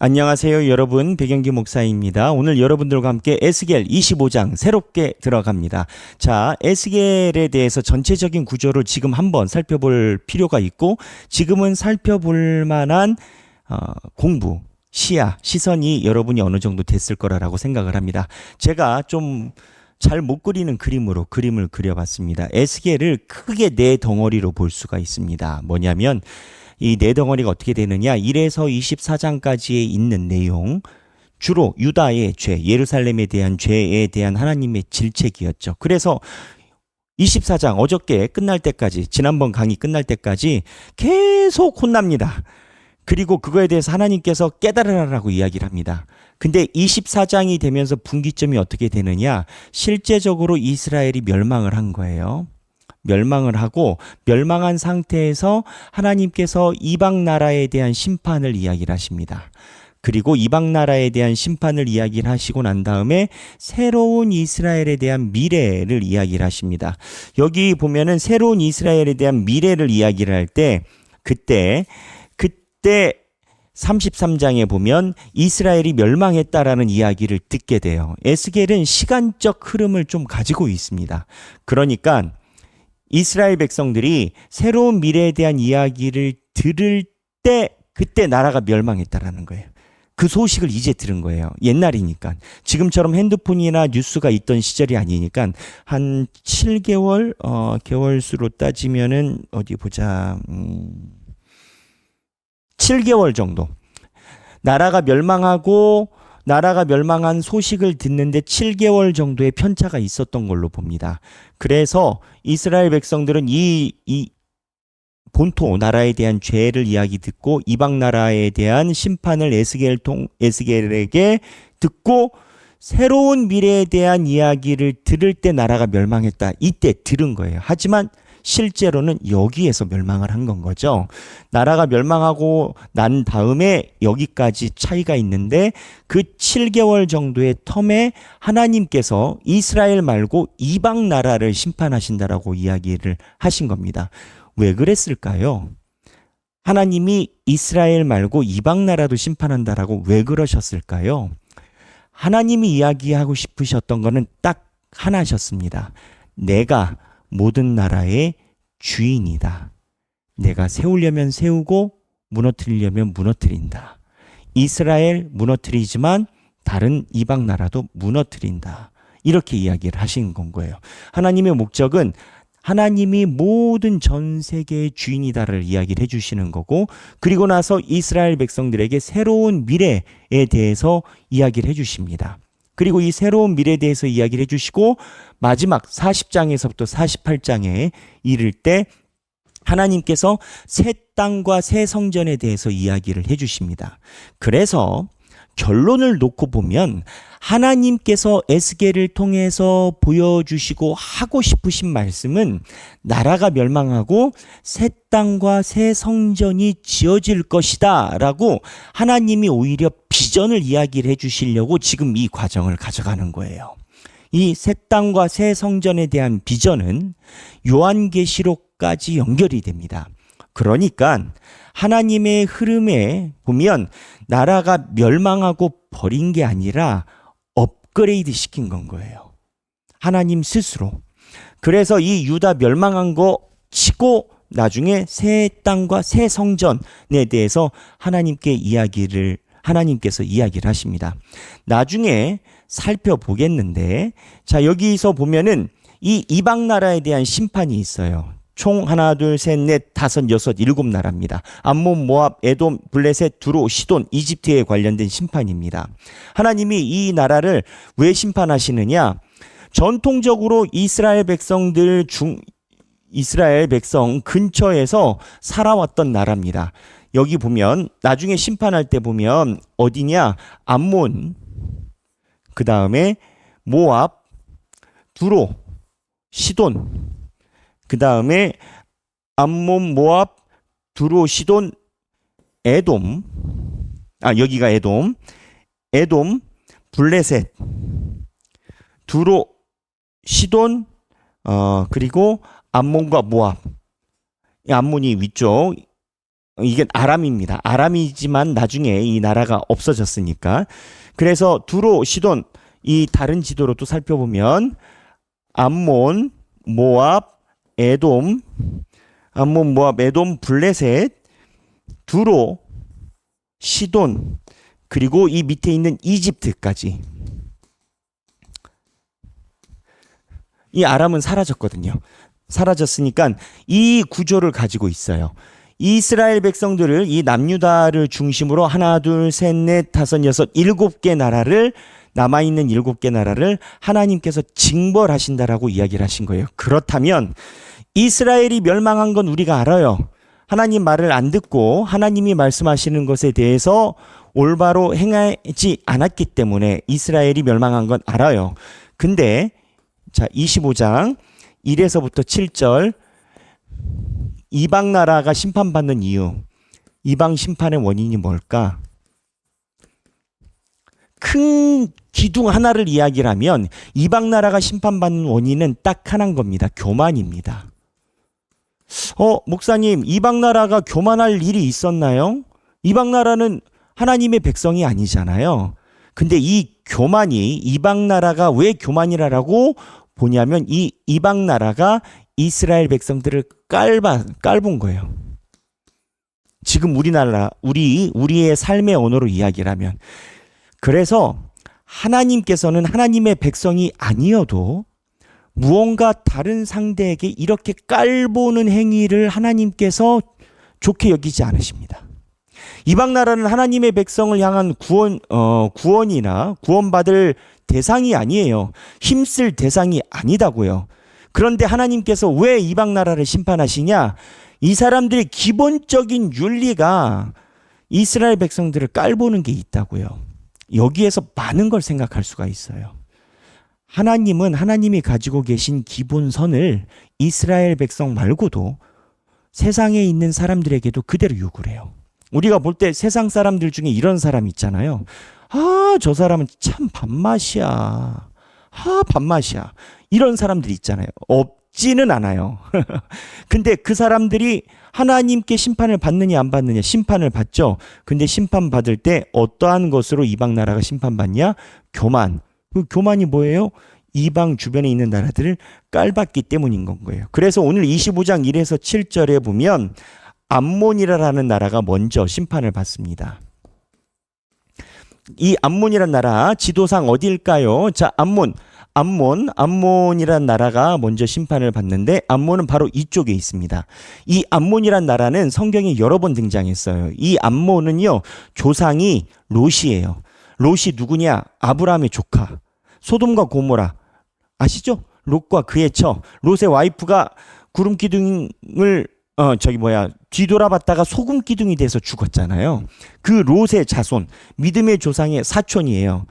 안녕하세요, 여러분. 백영기 목사입니다. 오늘 여러분들과 함께 에스겔 25장 새롭게 들어갑니다. 자, 에스겔에 대해서 전체적인 구조를 지금 한번 살펴볼 필요가 있고, 지금은 살펴볼 만한 공부, 시선이 여러분이 어느 정도 됐을 거라고 생각을 합니다. 제가 좀 잘 못 그리는 그림으로 그림을 그려봤습니다. 에스겔을 크게 네 덩어리로 볼 수가 있습니다. 뭐냐면 이 네 덩어리가 어떻게 되느냐, 1에서 24장까지에 있는 내용, 주로 유다의 죄, 예루살렘에 대한 죄에 대한 하나님의 질책이었죠. 그래서 24장 어저께 끝날 때까지, 지난번 강의 끝날 때까지 계속 혼납니다. 그리고 그거에 대해서 하나님께서 깨달으라고 이야기를 합니다. 근데 24장이 되면서 분기점이 어떻게 되느냐, 실제적으로 이스라엘이 멸망을 한 거예요. 멸망을 하고, 멸망한 상태에서 하나님께서 이방 나라에 대한 심판을 이야기를 하십니다. 그리고 이방 나라에 대한 심판을 이야기를 하시고 난 다음에 새로운 이스라엘에 대한 미래를 이야기를 하십니다. 여기 보면은 새로운 이스라엘에 대한 미래를 이야기를 할 때, 그때 33장에 보면 이스라엘이 멸망했다라는 이야기를 듣게 돼요. 에스겔은 시간적 흐름을 좀 가지고 있습니다. 그러니까 이스라엘 백성들이 새로운 미래에 대한 이야기를 들을 때 그때 나라가 멸망했다라는 거예요. 그 소식을 이제 들은 거예요. 옛날이니까. 지금처럼 핸드폰이나 뉴스가 있던 시절이 아니니까 한 7개월 개월수로 따지면은 어디 보자. 7개월 정도. 나라가 멸망한 소식을 듣는데 7개월 정도의 편차가 있었던 걸로 봅니다. 그래서 이스라엘 백성들은 이 본토 나라에 대한 죄를 이야기 듣고 이방 나라에 대한 심판을 에스겔에게 듣고 새로운 미래에 대한 이야기를 들을 때 나라가 멸망했다. 이때 들은 거예요. 하지만 실제로는 여기에서 멸망을 한 건 거죠. 나라가 멸망하고 난 다음에 여기까지 차이가 있는데, 그 7개월 정도의 텀에 하나님께서 이스라엘 말고 이방 나라를 심판하신다라고 이야기를 하신 겁니다. 왜 그랬을까요? 하나님이 이스라엘 말고 이방 나라도 심판한다라고 왜 그러셨을까요? 하나님이 이야기하고 싶으셨던 거는 딱 하나셨습니다. 내가 모든 나라의 주인이다. 내가 세우려면 세우고 무너뜨리려면 무너뜨린다. 이스라엘 무너뜨리지만 다른 이방 나라도 무너뜨린다. 이렇게 이야기를 하신 건 거예요. 하나님의 목적은 하나님이 모든 전 세계의 주인이다를 이야기를 해주시는 거고, 그리고 나서 이스라엘 백성들에게 새로운 미래에 대해서 이야기를 해주십니다. 그리고 이 새로운 미래에 대해서 이야기를 해주시고, 마지막 40장에서부터 48장에 이를 때 하나님께서 새 땅과 새 성전에 대해서 이야기를 해주십니다. 그래서 결론을 놓고 보면 하나님께서 에스겔을 통해서 보여주시고 하고 싶으신 말씀은 나라가 멸망하고 새 땅과 새 성전이 지어질 것이다 라고 하나님이 오히려 비전을 이야기를 해주시려고 지금 이 과정을 가져가는 거예요. 이 새 땅과 새 성전에 대한 비전은 요한계시록까지 연결이 됩니다. 그러니까 하나님의 흐름에 보면 나라가 멸망하고 버린 게 아니라 업그레이드 시킨 건 거예요. 하나님 스스로. 그래서 이 유다 멸망한 거 치고 나중에 새 땅과 새 성전에 대해서 하나님께서 이야기를 하십니다. 나중에 살펴보겠는데, 자, 여기서 보면은 이 이방 나라에 대한 심판이 있어요. 총 하나, 둘, 셋, 넷, 다섯, 여섯, 일곱 나라입니다. 암몬, 모압, 에돔, 블레셋, 두로, 시돈, 이집트에 관련된 심판입니다. 하나님이 이 나라를 왜 심판하시느냐? 전통적으로 이스라엘 백성 근처에서 살아왔던 나라입니다. 여기 보면 나중에 심판할 때 보면 어디냐? 암몬, 그 다음에 모압, 두로, 시돈, 그 다음에 암몬, 모압, 두로, 시돈, 에돔, 여기가 에돔, 블레셋, 두로, 시돈, 그리고 암몬과 모압. 암몬이 위쪽, 이게 아람입니다. 아람이지만 나중에 이 나라가 없어졌으니까. 그래서 두로, 시돈, 이 다른 지도로 또 살펴보면 암몬, 모압, 에돔, 암몬, 모압, 에돔, 블레셋, 두로, 시돈, 그리고 이 밑에 있는 이집트까지. 이 아람은 사라졌거든요. 사라졌으니까 이 구조를 가지고 있어요. 이스라엘 백성들을, 이 남유다를 중심으로 하나, 둘, 셋, 넷, 다섯, 여섯, 일곱 개 나라를, 남아있는 일곱 개 나라를 하나님께서 징벌하신다라고 이야기를 하신 거예요. 그렇다면 이스라엘이 멸망한 건 우리가 알아요. 하나님 말을 안 듣고 하나님이 말씀하시는 것에 대해서 올바로 행하지 않았기 때문에 이스라엘이 멸망한 건 알아요. 근데 자, 25장 1에서부터 7절, 이방 나라가 심판받는 이유, 이방 심판의 원인이 뭘까? 큰 기둥 하나를 이야기를 하면 이방 나라가 심판받는 원인은 딱 하나인 겁니다. 교만입니다. 목사님, 이방 나라가 교만할 일이 있었나요? 이방 나라는 하나님의 백성이 아니잖아요. 근데 이 교만이, 이방 나라가 왜 교만이라고 보냐면 이 이방 나라가 이스라엘 백성들을 깔본 거예요. 지금 우리나라, 우리의 삶의 언어로 이야기를 하면. 그래서 하나님께서는 하나님의 백성이 아니어도 무언가 다른 상대에게 이렇게 깔보는 행위를 하나님께서 좋게 여기지 않으십니다. 이방 나라는 하나님의 백성을 향한 구원이나 구원받을 대상이 아니에요. 힘쓸 대상이 아니다고요. 그런데 하나님께서 왜 이방 나라를 심판하시냐? 이 사람들의 기본적인 윤리가 이스라엘 백성들을 깔보는 게 있다고요. 여기에서 많은 걸 생각할 수가 있어요. 하나님은 하나님이 가지고 계신 기본선을 이스라엘 백성 말고도 세상에 있는 사람들에게도 그대로 요구를 해요. 우리가 볼 때 세상 사람들 중에 이런 사람 있잖아요. 저 사람은 참 밥맛이야. 밥맛이야. 이런 사람들이 있잖아요. 없지는 않아요. 근데 그 사람들이 하나님께 심판을 받느냐 안 받느냐? 심판을 받죠. 근데 심판받을 때 어떠한 것으로 이방 나라가 심판받냐? 교만. 그 교만이 뭐예요? 이방 주변에 있는 나라들을 깔봤기 때문인 건 거예요. 그래서 오늘 25장 1에서 7절에 보면 암몬이라는 나라가 먼저 심판을 받습니다. 이 암몬이라는 나라 지도상 어디일까요? 자, 암몬이라는 나라가 먼저 심판을 받는데 암몬은 바로 이쪽에 있습니다. 이 암몬이라는 나라는 성경에 여러 번 등장했어요. 이 암몬은요, 조상이 롯이에요. 롯이 누구냐? 아브라함의 조카. 소돔과 고모라 아시죠? 롯과 그의 처. 롯의 와이프가 구름 기둥을 뒤돌아봤다가 소금 기둥이 돼서 죽었잖아요. 그 롯의 자손, 믿음의 조상의 사촌이에요.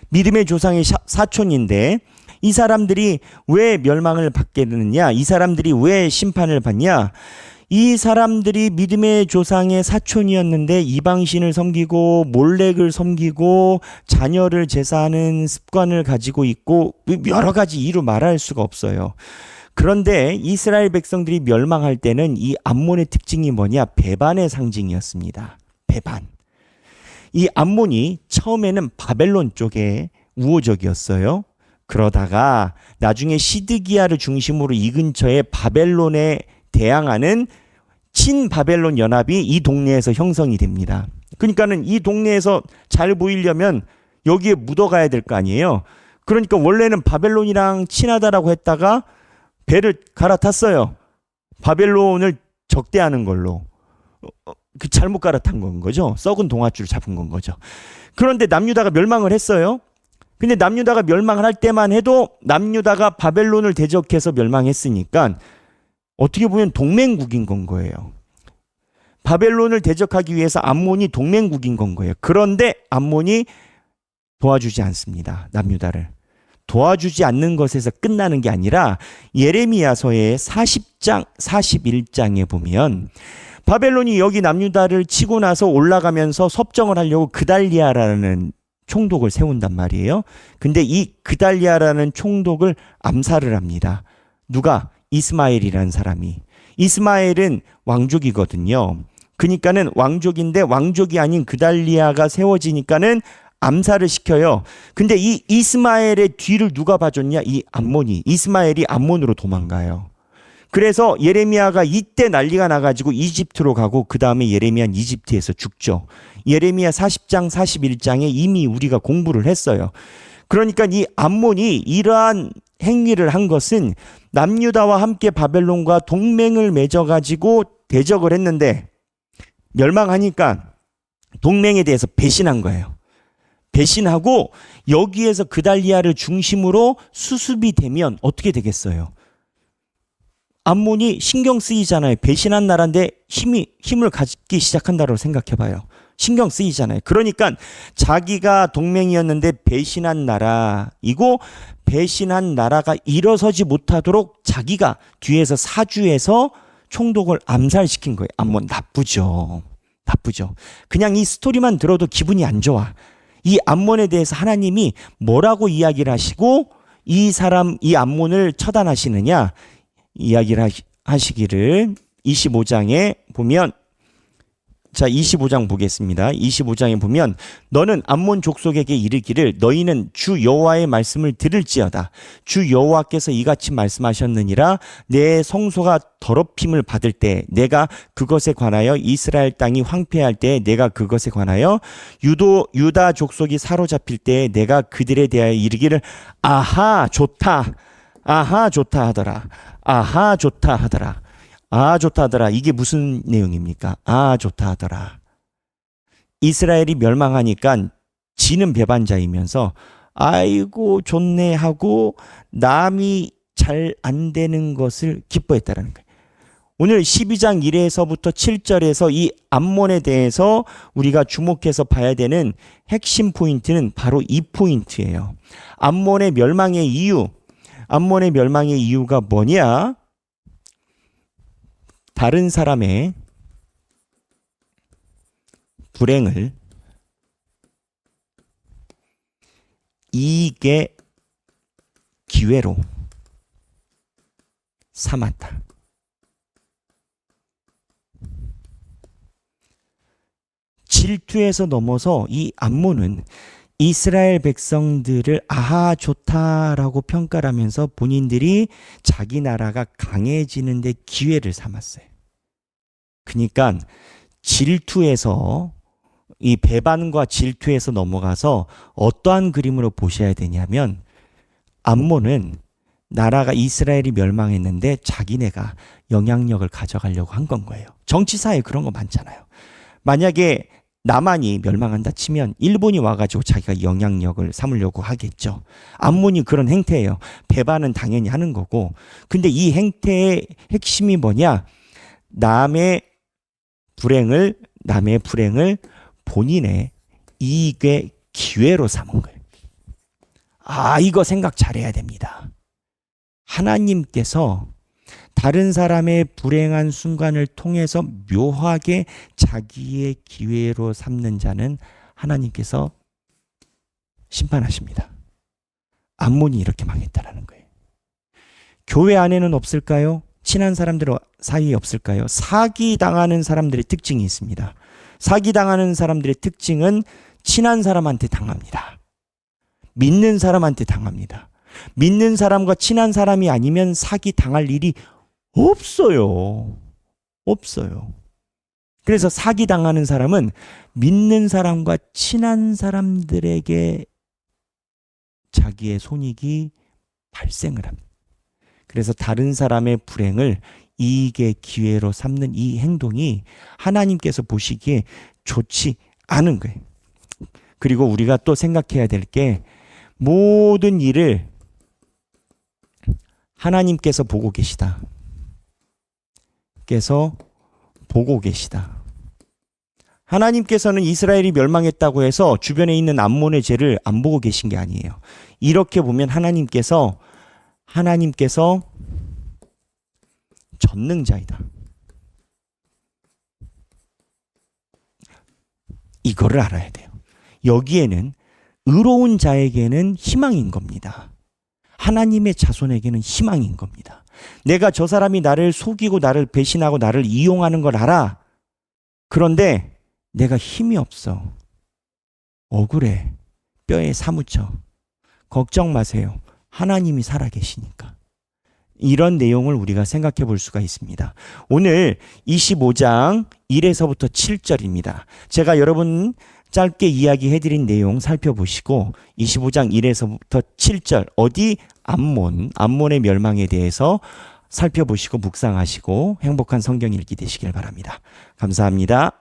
믿음의 조상의 사촌인데 이 사람들이 왜 멸망을 받게 되느냐? 이 사람들이 왜 심판을 받냐? 이 사람들이 믿음의 조상의 사촌이었는데 이방신을 섬기고 몰렉을 섬기고 자녀를 제사하는 습관을 가지고 있고 여러 가지 이유로 말할 수가 없어요. 그런데 이스라엘 백성들이 멸망할 때는 이 암몬의 특징이 뭐냐? 배반의 상징이었습니다. 배반. 이 암몬이 처음에는 바벨론 쪽에 우호적이었어요. 그러다가 나중에 시드기야를 중심으로 이 근처에 바벨론에 대항하는 친바벨론 연합이 이 동네에서 형성이 됩니다. 그러니까는 이 동네에서 잘 보이려면 여기에 묻어가야 될 거 아니에요. 그러니까 원래는 바벨론이랑 친하다라고 했다가 배를 갈아탔어요. 바벨론을 적대하는 걸로. 잘못 갈아탄 건 거죠. 썩은 동아줄을 잡은 건 거죠. 그런데 남유다가 멸망을 했어요. 근데 남유다가 멸망을 할 때만 해도 남유다가 바벨론을 대적해서 멸망했으니까 어떻게 보면 동맹국인 건 거예요. 바벨론을 대적하기 위해서 암몬이 동맹국인 건 거예요. 그런데 암몬이 도와주지 않습니다. 남유다를. 도와주지 않는 것에서 끝나는 게 아니라 예레미야서의 40장, 41장에 보면 바벨론이 여기 남유다를 치고 나서 올라가면서 섭정을 하려고 그달리아라는 총독을 세운단 말이에요. 근데 이 그달리아라는 총독을 암살을 합니다. 누가? 이스마엘이라는 사람이. 이스마엘은 왕족이거든요. 그러니까는 왕족인데 왕족이 아닌 그달리아가 세워지니까는 암살을 시켜요. 근데 이 이스마엘의 뒤를 누가 봐줬냐? 이 암몬이. 이스마엘이 암몬으로 도망가요. 그래서 예레미야가 이때 난리가 나가지고 이집트로 가고 그 다음에 예레미야는 이집트에서 죽죠. 예레미야 40장 41장에 이미 우리가 공부를 했어요. 그러니까 이 암몬이 이러한 행위를 한 것은 남유다와 함께 바벨론과 동맹을 맺어가지고 대적을 했는데 멸망하니까 동맹에 대해서 배신한 거예요. 배신하고 여기에서 그달리아를 중심으로 수습이 되면 어떻게 되겠어요? 암몬이 신경 쓰이잖아요. 배신한 나라인데 힘을 갖기 시작한다고 생각해봐요. 신경 쓰이잖아요. 그러니까 자기가 동맹이었는데 배신한 나라이고 배신한 나라가 일어서지 못하도록 자기가 뒤에서 사주해서 총독을 암살시킨 거예요. 암몬 나쁘죠. 나쁘죠. 그냥 이 스토리만 들어도 기분이 안 좋아. 이 암몬에 대해서 하나님이 뭐라고 이야기를 하시고 이 암몬을 처단하시느냐 이야기를 하시기를 25장에 보면 자 25장 보겠습니다. 25장에 보면 너는 암몬 족속에게 이르기를 너희는 주 여호와의 말씀을 들을지어다. 주 여호와께서 이같이 말씀하셨느니라 내 성소가 더럽힘을 받을 때 내가 그것에 관하여 이스라엘 땅이 황폐할 때 내가 그것에 관하여 유다 족속이 사로잡힐 때 내가 그들에 대하여 이르기를 아하 좋다 하더라. 아하 좋다 하더라. 아 좋다 하더라. 이게 무슨 내용입니까? 아 좋다 하더라. 이스라엘이 멸망하니까 지는 배반자이면서 아이고 좋네 하고 남이 잘 안 되는 것을 기뻐했다라는 거예요. 오늘 12장 1에서부터 7절에서 이 암몬에 대해서 우리가 주목해서 봐야 되는 핵심 포인트는 바로 이 포인트예요. 암몬의 멸망의 이유가 뭐냐? 다른 사람의 불행을 이익의 기회로 삼았다. 질투에서 넘어서 이 암몬은 이스라엘 백성들을 아하 좋다라고 평가를 하면서 본인들이 자기 나라가 강해지는데 기회를 삼았어요. 그러니까 질투에서 이 배반과 질투에서 넘어가서 어떠한 그림으로 보셔야 되냐면 암몬은 나라가 이스라엘이 멸망했는데 자기네가 영향력을 가져가려고 한 건 거예요. 정치사에 그런 거 많잖아요. 만약에 남한이 멸망한다 치면 일본이 와가지고 자기가 영향력을 삼으려고 하겠죠. 암몬이 그런 행태예요. 배반은 당연히 하는 거고. 근데 이 행태의 핵심이 뭐냐? 남의 불행을 본인의 이익의 기회로 삼은 거예요. 아, 이거 생각 잘해야 됩니다. 하나님께서 다른 사람의 불행한 순간을 통해서 묘하게 자기의 기회로 삼는 자는 하나님께서 심판하십니다. 암몬이 이렇게 망했다라는 거예요. 교회 안에는 없을까요? 친한 사람들 사이에 없을까요? 사기당하는 사람들의 특징이 있습니다. 사기당하는 사람들의 특징은 친한 사람한테 당합니다. 믿는 사람한테 당합니다. 믿는 사람과 친한 사람이 아니면 사기 당할 일이 없어요. 그래서 사기 당하는 사람은 믿는 사람과 친한 사람들에게 자기의 손익이 발생을 합니다. 그래서 다른 사람의 불행을 이익의 기회로 삼는 이 행동이 하나님께서 보시기에 좋지 않은 거예요. 그리고 우리가 또 생각해야 될 게 모든 일을 하나님께서 보고 계시다. 하나님께서는 이스라엘이 멸망했다고 해서 주변에 있는 암몬의 죄를 안 보고 계신 게 아니에요. 이렇게 보면 하나님께서 전능자이다. 이거를 알아야 돼요. 여기에는 의로운 자에게는 희망인 겁니다. 하나님의 자손에게는 희망인 겁니다. 내가 저 사람이 나를 속이고 나를 배신하고 나를 이용하는 걸 알아. 그런데 내가 힘이 없어. 억울해. 뼈에 사무쳐. 걱정 마세요. 하나님이 살아계시니까. 이런 내용을 우리가 생각해 볼 수가 있습니다. 오늘 25장 1에서부터 7절입니다. 제가 여러분 짧게 이야기해드린 내용 살펴보시고 25장 1에서부터 7절 어디 암몬의 멸망에 대해서 살펴보시고 묵상하시고 행복한 성경 읽기 되시길 바랍니다. 감사합니다.